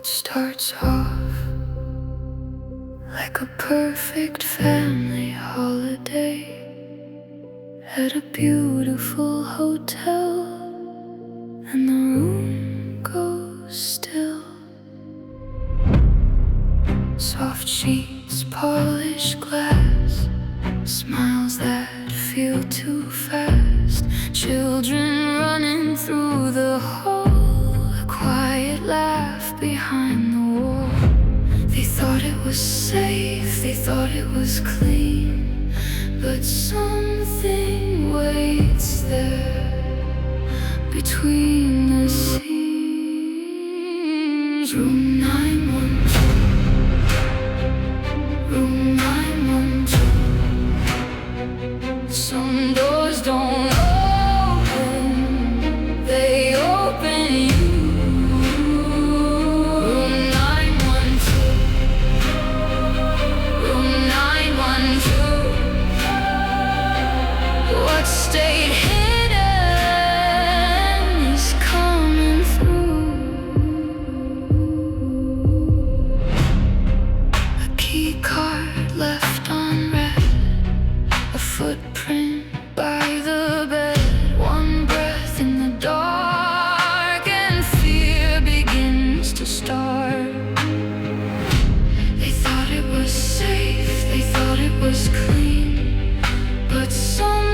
What starts off like a perfect family holiday at a beautiful hotel, and the room goes still. Soft sheets, polished glass, smiles that feel too fast, children running through the hall, a quiet laugh behind the wall. They thought it was safe, they thought it was clean, but something waits there between the scenes. Room 912, room 912. Some doors don't open, they open you. Room 912, room 912. What stayed hidden is coming through. A key card left unread, a footprint by the bed, one breath in the dark, and fear begins to start. They thought it was safe, they thought it was clean, but some